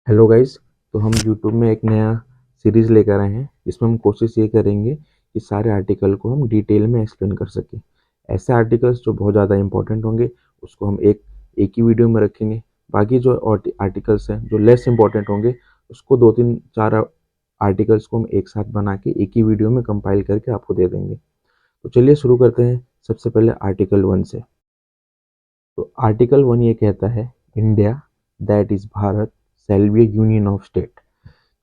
Hello guys. तो हम YouTube में एक नया सीरीज़ लेकर आए हैं जिसमें हम कोशिश ये करेंगे कि सारे आर्टिकल को हम डिटेल में एक्सप्लेन कर सकें। ऐसे आर्टिकल्स जो बहुत ज़्यादा इंपॉर्टेंट होंगे उसको हम एक ही वीडियो में रखेंगे। बाकी जो आर्टिकल्स हैं जो लेस इंपॉर्टेंट होंगे उसको दो तीन चार आर्टिकल्स को हम एक साथ बना के एक ही वीडियो में कंपाइल करके आपको दे देंगे। तो चलिए शुरू करते हैं सबसे पहले आर्टिकल 1 से। तो आर्टिकल 1 ये कहता है India that is Bharat shall be A union of state.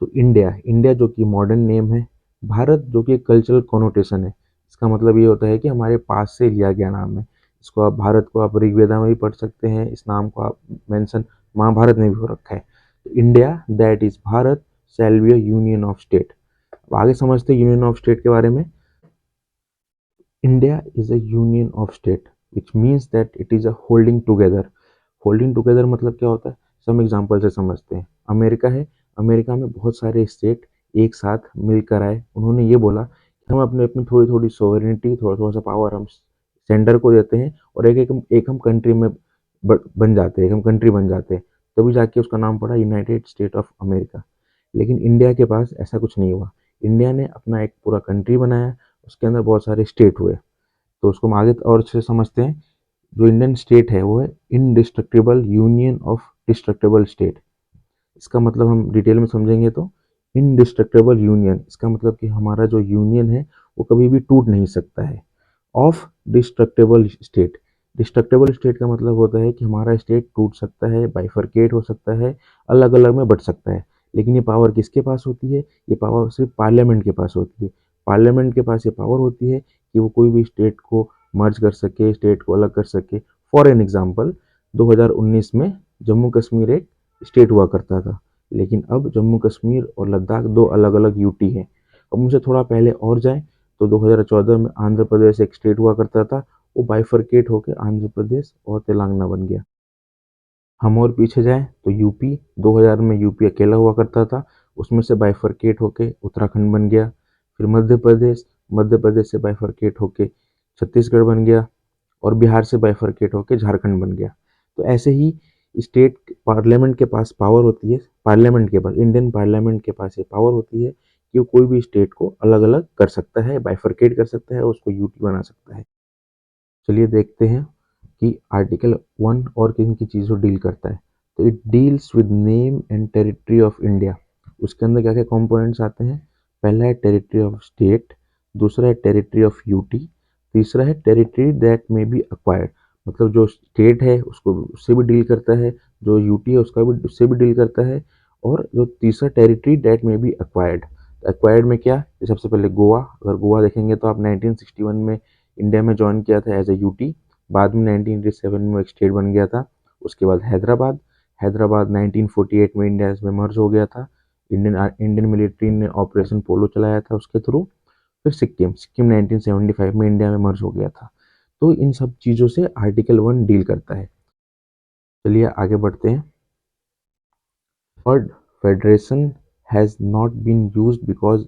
तो इंडिया इंडिया जो कि मॉडर्न नेम है, भारत जो कि कल्चरल कॉनोटेशन है। इसका मतलब ये होता है कि हमारे पास से लिया गया नाम है। इसको आप भारत को आप ऋग्वेदा में भी पढ़ सकते हैं, इस नाम को आप मेंशन महाभारत में भी हो रखा है। तो India that is Bharat shall be a union of state. अब आगे समझते हैं यूनियन ऑफ स्टेट के बारे में। India is a union of state which means that it is a holding together. Holding together मतलब क्या होता है, सम एग्जांपल से समझते हैं। अमेरिका है, अमेरिका में बहुत सारे स्टेट एक साथ मिलकर आए, उन्होंने ये बोला कि हम अपने अपनी थोड़ी थोड़ी सोवरेनिटी, थोड़ा थोड़ा सा पावर हम सेंटर को देते हैं और एक हम कंट्री में बन जाते हैं, एक हम कंट्री बन जाते हैं। तभी जाके उसका नाम पड़ा यूनाइटेड स्टेट ऑफ अमेरिका। लेकिन इंडिया के पास ऐसा कुछ नहीं हुआ। इंडिया ने अपना एक पूरा कंट्री बनाया, उसके अंदर बहुत सारे स्टेट हुए। तो उसको हम आगे और अच्छे से समझते हैं। जो इंडियन स्टेट है वो है indestructible union of destructible state. इसका मतलब हम डिटेल में समझेंगे तो इनडिस्ट्रक्टिबल यूनियन इसका मतलब कि हमारा जो यूनियन है वो कभी भी टूट नहीं सकता है। Of destructible state, destructible state का मतलब होता है कि हमारा स्टेट टूट सकता है, बाइफरकेट हो सकता है, अलग अलग में बट सकता है। लेकिन ये पावर किसके पास होती है? ये पावर सिर्फ पार्लियामेंट के पास होती है। पार्लियामेंट के पास ये पावर होती है कि वो कोई भी स्टेट को मर्ज कर सके, स्टेट को अलग कर सके। फॉर एन एग्जाम्पल 2019 में जम्मू कश्मीर एक स्टेट हुआ करता था, लेकिन अब जम्मू कश्मीर और लद्दाख दो अलग अलग यूटी हैं। अब मुझे थोड़ा पहले और जाएं तो 2014 में आंध्र प्रदेश एक स्टेट हुआ करता था, वो बाइफरकेट होकर आंध्र प्रदेश और तेलंगाना बन गया। हम और पीछे जाएं तो यूपी 2000 में यूपी अकेला हुआ करता था, उसमें से बाइफरकेट होके उत्तराखंड बन गया। फिर मध्य प्रदेश से बाइफरकेट होके छत्तीसगढ़ बन गया और बिहार से बाइफरकेट होके झारखंड बन गया। तो ऐसे ही स्टेट पार्लियामेंट के पास पावर होती है, पार्लियामेंट के पास इंडियन पार्लियामेंट के पास ये पावर होती है कि वो कोई भी स्टेट को अलग अलग कर सकता है, बाइफरकेट कर सकता है, उसको यूटी बना सकता है। चलिए देखते हैं कि आर्टिकल 1 और किन की चीज़ों डील करता है। तो it deals with name and territory of India. उसके अंदर क्या क्या कंपोनेंट्स आते हैं? पहला है टेरिटरी ऑफ स्टेट, दूसरा है टेरिटरी ऑफ यूटी, तीसरा है टेरिटरी दैट में बी एक्वायर्ड। मतलब जो स्टेट है उसको उससे भी डील करता है, जो यूटी है उसका भी उससे भी डील करता है, और जो तीसरा टेरिटरी दैट में बी एक्वायर्ड। एक्वायर्ड में क्या? सबसे पहले गोवा, अगर गोवा देखेंगे तो आप 1961 में इंडिया में ज्वाइन किया था एज ए यूटी। बाद में 1987 में एक स्टेट बन गया था। उसके बाद हैदराबाद, हैदराबाद 1948 में इंडिया में मर्ज हो गया था। इंडियन मिलिट्री ने ऑपरेशन पोलो चलाया था उसके थ्रू। फिर सिक्किम, सिक्किम 1975 में इंडिया में मर्ज हो गया था। तो इन सब चीज़ों से आर्टिकल 1 डील करता है। चलिए आगे बढ़ते हैं। Word federation has not been used because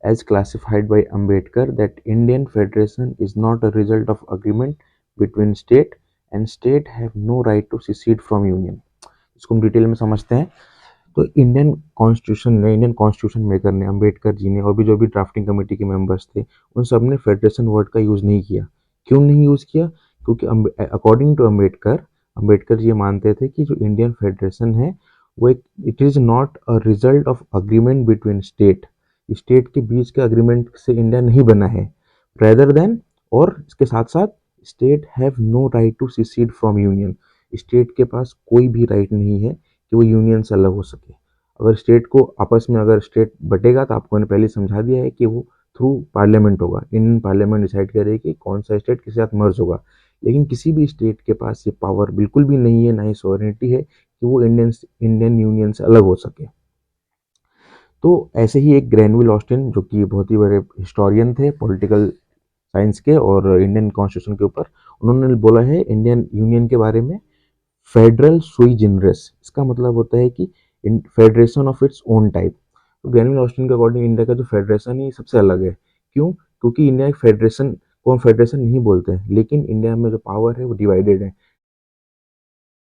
as classified by Ambedkar that Indian Federation is not a result of agreement between state and state have no right to secede from union। इसको हम detail में समझते हैं। तो Indian constitution maker ने, अंबेडकर जी ने और भी जो भी ड्राफ्टिंग कमेटी के मेंबर्स थे, उन सब ने फेडरेशन वर्ड का यूज़ नहीं किया। क्यों नहीं यूज़ किया? क्योंकि अकॉर्डिंग टू अंबेडकर, अंबेडकर जी ये मानते थे कि जो इंडियन फेडरेशन है वो एक it is not a result of agreement between state, state के बीच के अग्रीमेंट से इंडिया नहीं बना है। रेदर देन, और इसके साथ साथ, state have no right to secede from union. State के पास कोई भी राइट नहीं है कि वो यूनियन से अलग हो सके। अगर स्टेट को आपस में अगर स्टेट बटेगा तो आपको मैंने पहले समझा दिया है कि वो थ्रू पार्लियामेंट होगा। इंडियन पार्लियामेंट डिसाइड करेगी कि कौन सा स्टेट किसके साथ मर्ज होगा। लेकिन किसी भी स्टेट के पास ये पावर बिल्कुल भी नहीं है, ना ही सॉवरेनिटी है कि वो इंडियन यूनियन से अलग हो सके। तो ऐसे ही एक ग्रैनविल ऑस्टिन, जो कि बहुत ही बड़े हिस्टोरियन थे पॉलिटिकल साइंस के और इंडियन कॉन्स्टिट्यूशन के ऊपर, उन्होंने बोला है इंडियन यूनियन के बारे में, फेडरल सुई जनरस। इसका मतलब होता है कि federation of its own type. तो ग्रैनविल ऑस्टिन के अकॉर्डिंग इंडिया का जो फेडरेशन है ये सबसे अलग है। क्यों? क्योंकि इंडिया एक फेडरेशन को हम फेडरेशन नहीं बोलते हैं, लेकिन इंडिया में जो पावर है वो डिवाइडेड है।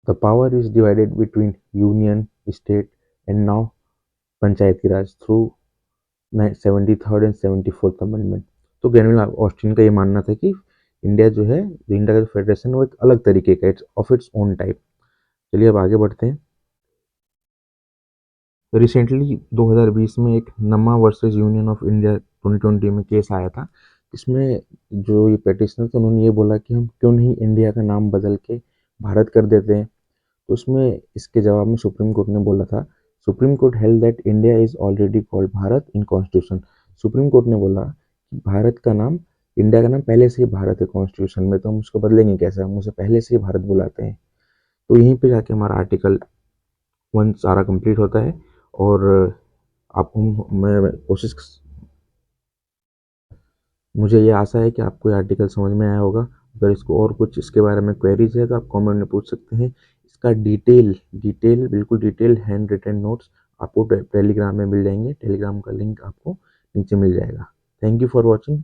The power is divided between union, state and now Panchayati Raj through 73rd and 74th amendment. तो ग्रेनुल ऑस्टिन का ये मानना था कि इंडिया जो है, जो इंडिया का फेडरेशन है वो एक अलग तरीके का, it's of its own type. चलिए अब आगे बढ़ते हैं। रिसेंटली 2020 में एक नम्मा वर्सेस यूनियन ऑफ इंडिया 2020 में केस आया था। इसमें जो ये पेटिशनर थे उन्होंने ये बोला कि हम क्यों नहीं इंडिया का नाम बदल के भारत कर देते हैं। तो उसमें इसके जवाब में सुप्रीम कोर्ट ने बोला था, supreme court held that India is already called Bharat in constitution. Supreme court ने बोला कि भारत का नाम, इंडिया का नाम पहले से ही भारत है कॉन्स्टिट्यूशन में, तो हम उसको बदलेंगे कैसे, हम उसे पहले से ही भारत बुलाते हैं। तो यहीं पे जाके हमारा आर्टिकल 1 सारा कंप्लीट होता है। और आपको मैं कोशिश, मुझे ये आशा है कि आपको ये आर्टिकल समझ में आया होगा। अगर इसको और कुछ इसके बारे में क्वेरीज है तो आप कमेंट में पूछ सकते हैं। इसका बिल्कुल डिटेल हैंड रिटन नोट्स आपको टेलीग्राम में मिल जाएंगे। टेलीग्राम का लिंक आपको नीचे मिल जाएगा। Thank you for watching.